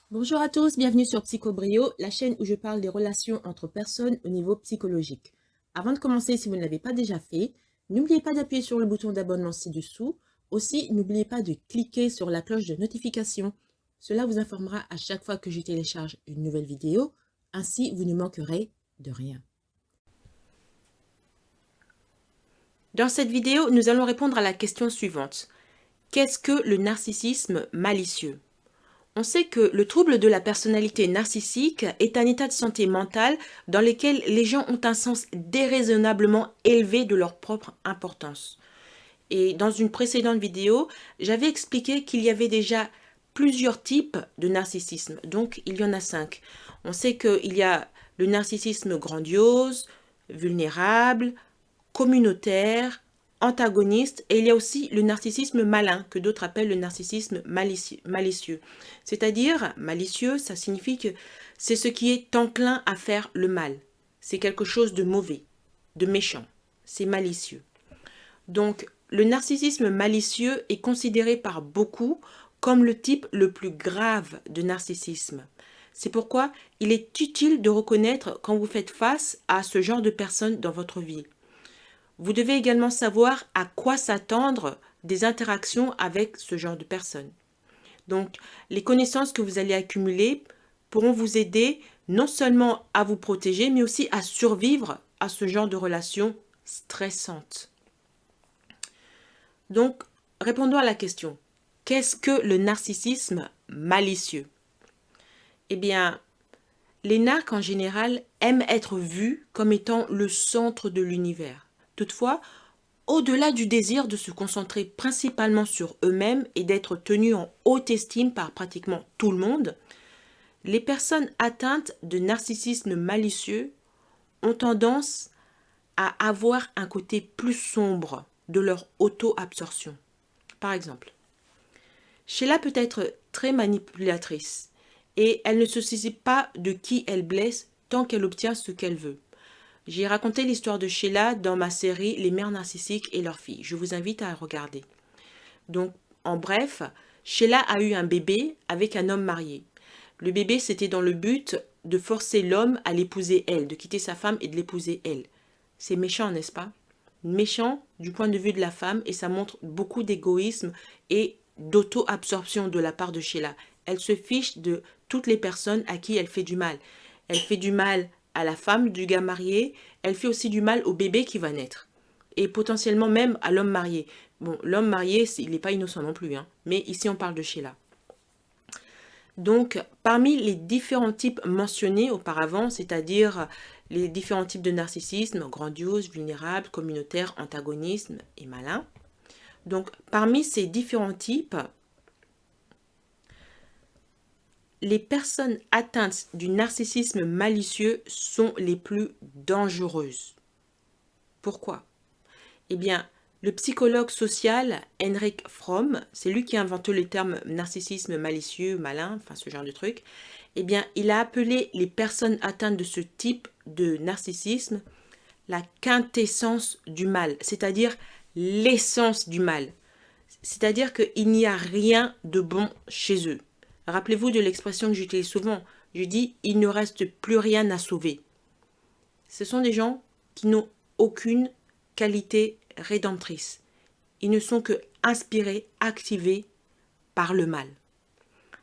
Bonjour à tous, bienvenue sur Psychobrio, la chaîne où je parle des relations entre personnes au niveau psychologique. Avant de commencer, si vous ne l'avez pas déjà fait, n'oubliez pas d'appuyer sur le bouton d'abonnement ci-dessous. Aussi, n'oubliez pas de cliquer sur la cloche de notification. Cela vous informera à chaque fois que je télécharge une nouvelle vidéo. Ainsi, vous ne manquerez de rien. Dans cette vidéo, nous allons répondre à la question suivante. Qu'est-ce que le narcissisme malicieux ? On sait que le trouble de la personnalité narcissique est un état de santé mentale dans lequel les gens ont un sens déraisonnablement élevé de leur propre importance. Et dans une précédente vidéo, j'avais expliqué qu'il y avait déjà plusieurs types de narcissisme. Donc, il y en a 5. On sait qu'il y a le narcissisme grandiose, vulnérable, communautaire, antagoniste, et il y a aussi le narcissisme malin, que d'autres appellent le narcissisme malicieux. C'est-à-dire, malicieux, ça signifie que c'est ce qui est enclin à faire le mal. C'est quelque chose de mauvais, de méchant. C'est malicieux. Donc, le narcissisme malicieux est considéré par beaucoup comme le type le plus grave de narcissisme. C'est pourquoi il est utile de reconnaître quand vous faites face à ce genre de personnes dans votre vie. Vous devez également savoir à quoi s'attendre des interactions avec ce genre de personnes. Donc, les connaissances que vous allez accumuler pourront vous aider non seulement à vous protéger, mais aussi à survivre à ce genre de relations stressantes. Donc, répondons à la question. Qu'est-ce que le narcissisme malicieux? Eh bien, les narcs en général aiment être vus comme étant le centre de l'univers. Toutefois, au-delà du désir de se concentrer principalement sur eux-mêmes et d'être tenus en haute estime par pratiquement tout le monde, les personnes atteintes de narcissisme malicieux ont tendance à avoir un côté plus sombre de leur auto-absorption. Par exemple, Sheila peut être très manipulatrice et elle ne se soucie pas de qui elle blesse tant qu'elle obtient ce qu'elle veut. J'ai raconté l'histoire de Sheila dans ma série Les mères narcissiques et leurs filles. Je vous invite à regarder. Donc, en bref, Sheila a eu un bébé avec un homme marié. Le bébé, c'était dans le but de forcer l'homme à l'épouser elle, de quitter sa femme et de l'épouser elle. C'est méchant, n'est-ce pas? Méchant du point de vue de la femme et ça montre beaucoup d'égoïsme et d'auto-absorption de la part de Sheila. Elle se fiche de toutes les personnes à qui elle fait du mal. Elle fait du mal à la femme du gars marié, elle fait aussi du mal au bébé qui va naître. Et potentiellement même à l'homme marié. Bon, l'homme marié, il n'est pas innocent non plus, hein. Mais ici on parle de Sheila. Donc, parmi les différents types mentionnés auparavant, c'est-à-dire les différents types de narcissisme, grandiose, vulnérable, communautaire, antagonisme et malin. Donc, parmi ces différents types, les personnes atteintes du narcissisme malicieux sont les plus dangereuses. Pourquoi? Eh bien, le psychologue social Henrik Fromm, c'est lui qui a inventé le terme narcissisme malicieux, malin, enfin ce genre de truc, eh bien, il a appelé les personnes atteintes de ce type de narcissisme la quintessence du mal, c'est-à-dire l'essence du mal. C'est-à-dire qu'il n'y a rien de bon chez eux. Rappelez-vous de l'expression que j'utilise souvent. Je dis, il ne reste plus rien à sauver. Ce sont des gens qui n'ont aucune qualité rédemptrice. Ils ne sont que inspirés, activés par le mal.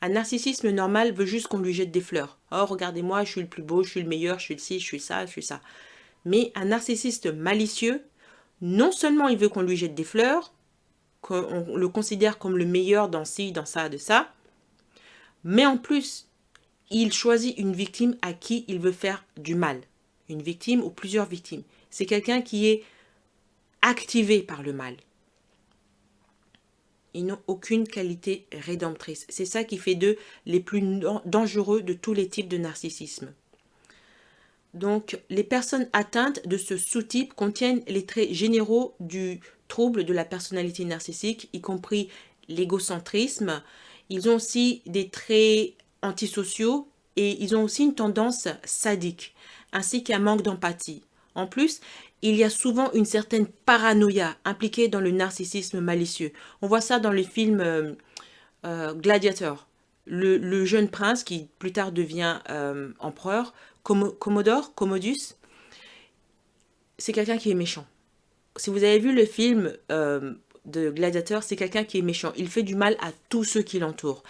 Un narcissisme normal veut juste qu'on lui jette des fleurs. Oh, regardez-moi, je suis le plus beau, je suis le meilleur, je suis ci, je suis ça, je suis ça. Mais un narcissiste malicieux, non seulement il veut qu'on lui jette des fleurs, qu'on le considère comme le meilleur dans ci, dans ça, de ça, mais en plus, il choisit une victime à qui il veut faire du mal. Une victime ou plusieurs victimes. C'est quelqu'un qui est activé par le mal. Ils n'ont aucune qualité rédemptrice. C'est ça qui fait d'eux les plus dangereux de tous les types de narcissisme. Donc, les personnes atteintes de ce sous-type contiennent les traits généraux du trouble de la personnalité narcissique, y compris l'égocentrisme. Ils ont aussi des traits antisociaux et ils ont aussi une tendance sadique, ainsi qu'un manque d'empathie. En plus, il y a souvent une certaine paranoïa impliquée dans le narcissisme malicieux. On voit ça dans les films Gladiator. le jeune prince qui plus tard devient empereur, Commodus, c'est quelqu'un qui est méchant. Si vous avez vu le film de Gladiateur, c'est quelqu'un qui est méchant. Il fait du mal à tous ceux qui l'entourent.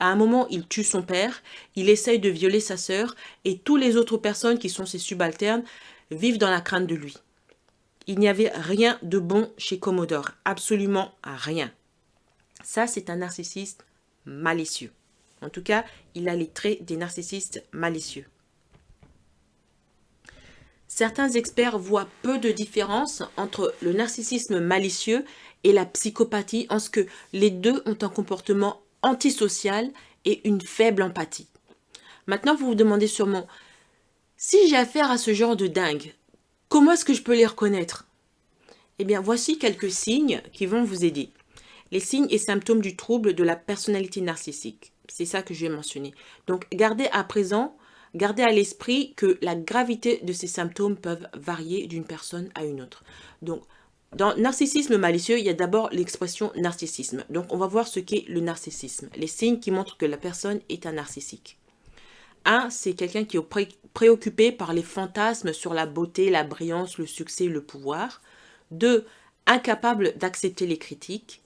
À un moment, il tue son père, il essaye de violer sa sœur, et toutes les autres personnes qui sont ses subalternes vivent dans la crainte de lui. Il n'y avait rien de bon chez Commodore, absolument rien. Ça, c'est un narcissiste malicieux. En tout cas, il a les traits des narcissistes malicieux. Certains experts voient peu de différence entre le narcissisme malicieux et la psychopathie, en ce que les deux ont un comportement antisocial et une faible empathie. Maintenant, vous vous demandez sûrement, si j'ai affaire à ce genre de dingue, comment est-ce que je peux les reconnaître? Eh bien, voici quelques signes qui vont vous aider. Les signes et symptômes du trouble de la personnalité narcissique. C'est ça que je vais mentionner. Donc, gardez à l'esprit que la gravité de ces symptômes peuvent varier d'une personne à une autre. Donc, dans narcissisme malicieux, il y a d'abord l'expression narcissisme. Donc, on va voir ce qu'est le narcissisme. Les signes qui montrent que la personne est un narcissique. 1, c'est quelqu'un qui est préoccupé par les fantasmes sur la beauté, la brillance, le succès, le pouvoir. 2, incapable d'accepter les critiques.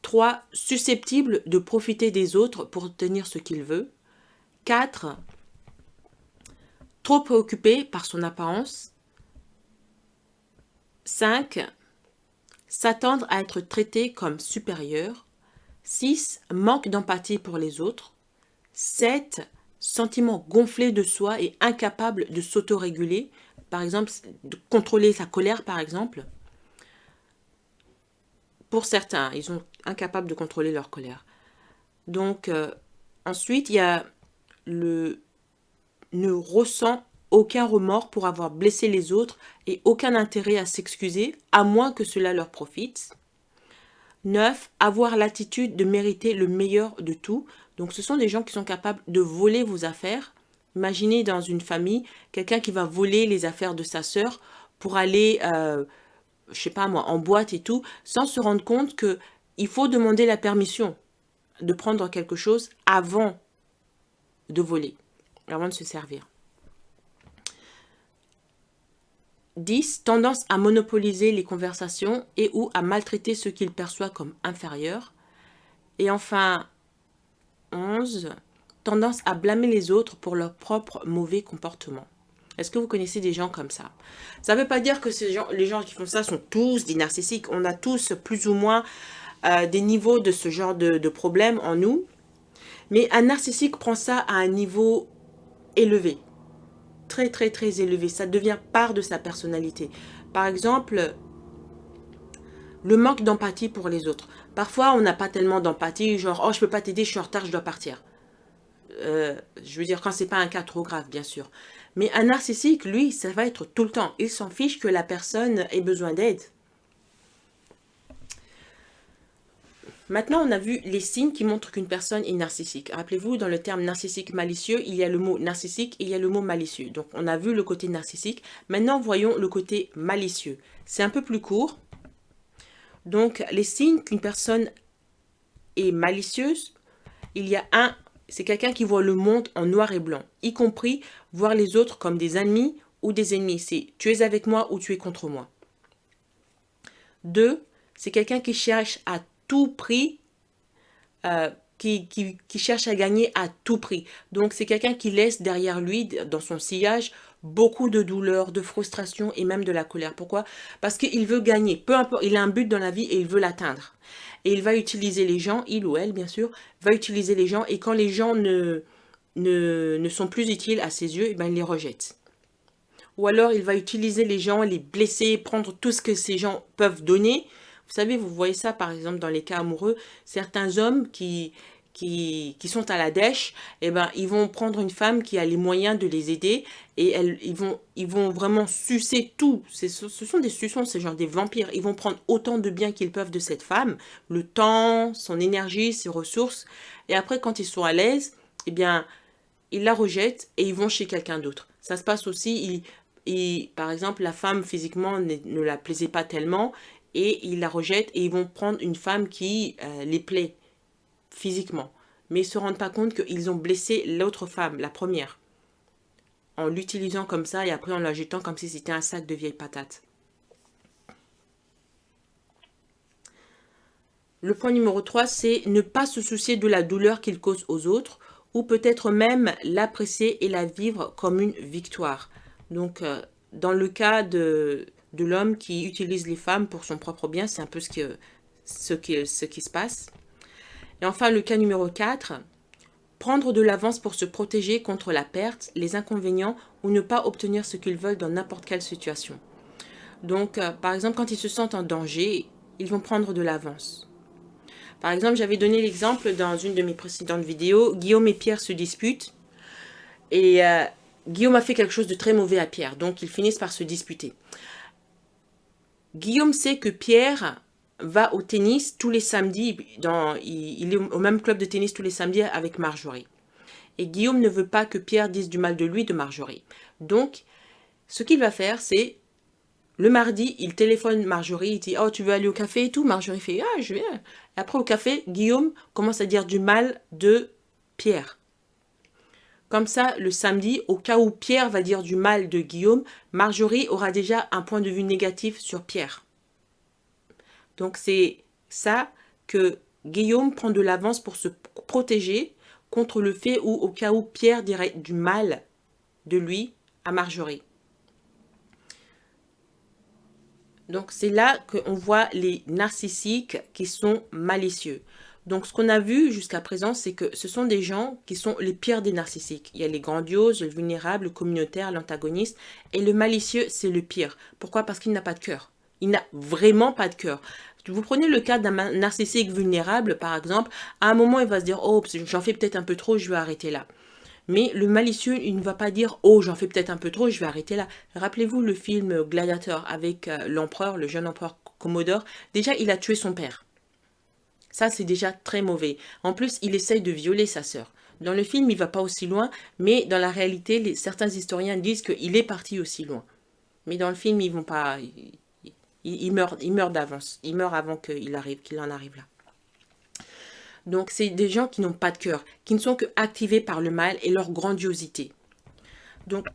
3, susceptible de profiter des autres pour obtenir ce qu'il veut. 4, trop préoccupé par son apparence. 5, s'attendre à être traité comme supérieur. 6, manque d'empathie pour les autres. 7, sentiment gonflé de soi et incapable de s'autoréguler. Par exemple, de contrôler sa colère, par exemple. Pour certains, ils sont incapables de contrôler leur colère. Donc, ensuite, il y a ne ressent aucun remords pour avoir blessé les autres et aucun intérêt à s'excuser, à moins que cela leur profite. 9, avoir l'attitude de mériter le meilleur de tout. Donc, ce sont des gens qui sont capables de voler vos affaires. Imaginez dans une famille, quelqu'un qui va voler les affaires de sa sœur pour aller, je sais pas moi, en boîte et tout, sans se rendre compte que il faut demander la permission de prendre quelque chose avant de voler, avant de se servir. 10, tendance à monopoliser les conversations et ou à maltraiter ceux qu'il perçoit comme inférieurs. Et enfin, 11, tendance à blâmer les autres pour leur propre mauvais comportement. Est-ce que vous connaissez des gens comme ça? Ça ne veut pas dire que les gens qui font ça sont tous des narcissiques. On a tous plus ou moins des niveaux de ce genre de problème en nous. Mais un narcissique prend ça à un niveau élevé. Très, très, très élevé. Ça devient part de sa personnalité. Par exemple, le manque d'empathie pour les autres. Parfois, on n'a pas tellement d'empathie, genre, oh, je peux pas t'aider, je suis en retard, je dois partir. Je veux dire, quand c'est pas un cas trop grave, bien sûr. Mais un narcissique, lui, ça va être tout le temps. Il s'en fiche que la personne ait besoin d'aide. Maintenant, on a vu les signes qui montrent qu'une personne est narcissique. Rappelez-vous, dans le terme narcissique malicieux, il y a le mot narcissique et il y a le mot malicieux. Donc, on a vu le côté narcissique. Maintenant, voyons le côté malicieux. C'est un peu plus court. Donc, les signes qu'une personne est malicieuse, il y a un, c'est quelqu'un qui voit le monde en noir et blanc, y compris voir les autres comme des amis ou des ennemis. C'est tu es avec moi ou tu es contre moi. 2, c'est quelqu'un qui cherche à tout prix, qui cherche à gagner à tout prix. Donc, c'est quelqu'un qui laisse derrière lui, dans son sillage, beaucoup de douleur, de frustration et même de la colère. Pourquoi? Parce qu'il veut gagner. Peu importe, il a un but dans la vie et il veut l'atteindre. Et il va utiliser les gens, il ou elle, bien sûr, va utiliser les gens. Et quand les gens ne sont plus utiles à ses yeux, eh ben, il les rejette. Ou alors, il va utiliser les gens, les blesser, prendre tout ce que ces gens peuvent donner. Vous savez, vous voyez ça, par exemple, dans les cas amoureux. Certains hommes qui sont à la dèche, eh ben, ils vont prendre une femme qui a les moyens de les aider et ils vont vraiment sucer tout. Ce sont des suçons, c'est genre des vampires. Ils vont prendre autant de bien qu'ils peuvent de cette femme, le temps, son énergie, ses ressources. Et après, quand ils sont à l'aise, eh bien, ils la rejettent et ils vont chez quelqu'un d'autre. Ça se passe aussi, par exemple, la femme physiquement ne la plaisait pas tellement et ils la rejettent et ils vont prendre une femme qui les plaît physiquement. mais ils ne se rendent pas compte qu'ils ont blessé l'autre femme, la première, en l'utilisant comme ça et après en la jetant comme si c'était un sac de vieilles patates. Le point numéro 3, c'est ne pas se soucier de la douleur qu'il cause aux autres ou peut-être même l'apprécier et la vivre comme une victoire. Donc, dans le cas de l'homme qui utilise les femmes pour son propre bien, c'est un peu ce qui se passe. Et enfin, le cas numéro 4, prendre de l'avance pour se protéger contre la perte, les inconvénients ou ne pas obtenir ce qu'ils veulent dans n'importe quelle situation. Donc, par exemple, quand ils se sentent en danger, ils vont prendre de l'avance. Par exemple, j'avais donné l'exemple dans une de mes précédentes vidéos, Guillaume et Pierre se disputent et Guillaume a fait quelque chose de très mauvais à Pierre, donc ils finissent par se disputer. Guillaume sait que Pierre va au tennis tous les samedis, il est au même club de tennis tous les samedis avec Marjorie. Et Guillaume ne veut pas que Pierre dise du mal de lui, de Marjorie. Donc, ce qu'il va faire, c'est le mardi, il téléphone Marjorie, il dit « Oh, tu veux aller au café et tout ?» Marjorie fait « Ah, je viens. » Et après, au café, Guillaume commence à dire du mal de Pierre. Comme ça, le samedi, au cas où Pierre va dire du mal de Guillaume, Marjorie aura déjà un point de vue négatif sur Pierre. Donc, c'est ça que Guillaume prend de l'avance pour se protéger contre le fait où, au cas où Pierre dirait du mal de lui à Marjorie. Donc, c'est là qu'on voit les narcissiques qui sont malicieux. Donc, ce qu'on a vu jusqu'à présent, c'est que ce sont des gens qui sont les pires des narcissiques. Il y a les grandioses, le vulnérable, le communautaire, l'antagoniste. Et le malicieux, c'est le pire. Pourquoi? Parce qu'il n'a pas de cœur. Il n'a vraiment pas de cœur. Vous prenez le cas d'un narcissique vulnérable, par exemple. À un moment, il va se dire « Oh, j'en fais peut-être un peu trop, je vais arrêter là. » Mais le malicieux, il ne va pas dire « Oh, j'en fais peut-être un peu trop, je vais arrêter là. » Rappelez-vous le film Gladiator avec l'empereur, le jeune empereur Commodore. Déjà, il a tué son père. Ça, c'est déjà très mauvais. En plus, il essaye de violer sa sœur. Dans le film, il ne va pas aussi loin, mais dans la réalité, certains historiens disent qu'il est parti aussi loin. Mais dans le film, ils vont pas... Il meurt d'avance. Il meurt avant qu'il en arrive là. Donc, c'est des gens qui n'ont pas de cœur, qui ne sont que activés par le mal et leur grandiosité. Donc,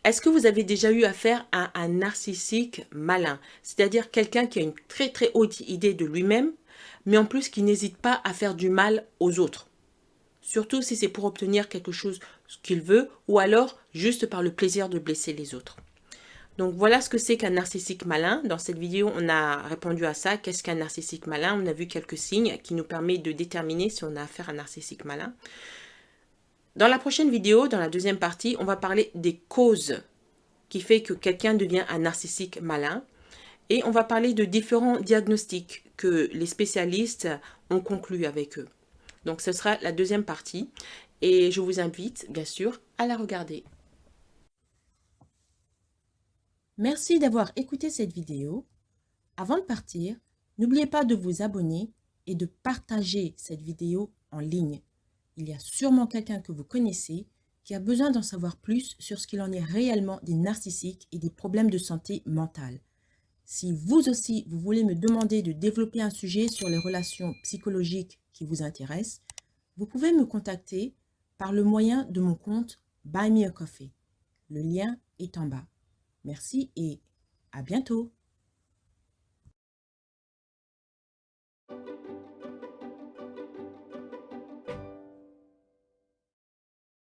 est-ce que vous avez déjà eu affaire à un narcissique malin? C'est-à-dire quelqu'un qui a une très très haute idée de lui-même, mais en plus qui n'hésite pas à faire du mal aux autres. Surtout si c'est pour obtenir quelque chose qu'il veut, ou alors juste par le plaisir de blesser les autres. Donc voilà ce que c'est qu'un narcissique malin. Dans cette vidéo, on a répondu à ça. Qu'est-ce qu'un narcissique malin? On a vu quelques signes qui nous permettent de déterminer si on a affaire à un narcissique malin. Dans la prochaine vidéo, dans la deuxième partie, on va parler des causes qui fait que quelqu'un devient un narcissique malin. Et on va parler de différents diagnostics que les spécialistes ont conclus avec eux. Donc ce sera la deuxième partie. Et je vous invite, bien sûr, à la regarder. Merci d'avoir écouté cette vidéo. Avant de partir, n'oubliez pas de vous abonner et de partager cette vidéo en ligne. Il y a sûrement quelqu'un que vous connaissez qui a besoin d'en savoir plus sur ce qu'il en est réellement des narcissiques et des problèmes de santé mentale. Si vous aussi, vous voulez me demander de développer un sujet sur les relations psychologiques qui vous intéressent, vous pouvez me contacter par le moyen de mon compte Buy Me a Coffee. Le lien est en bas. Merci et à bientôt.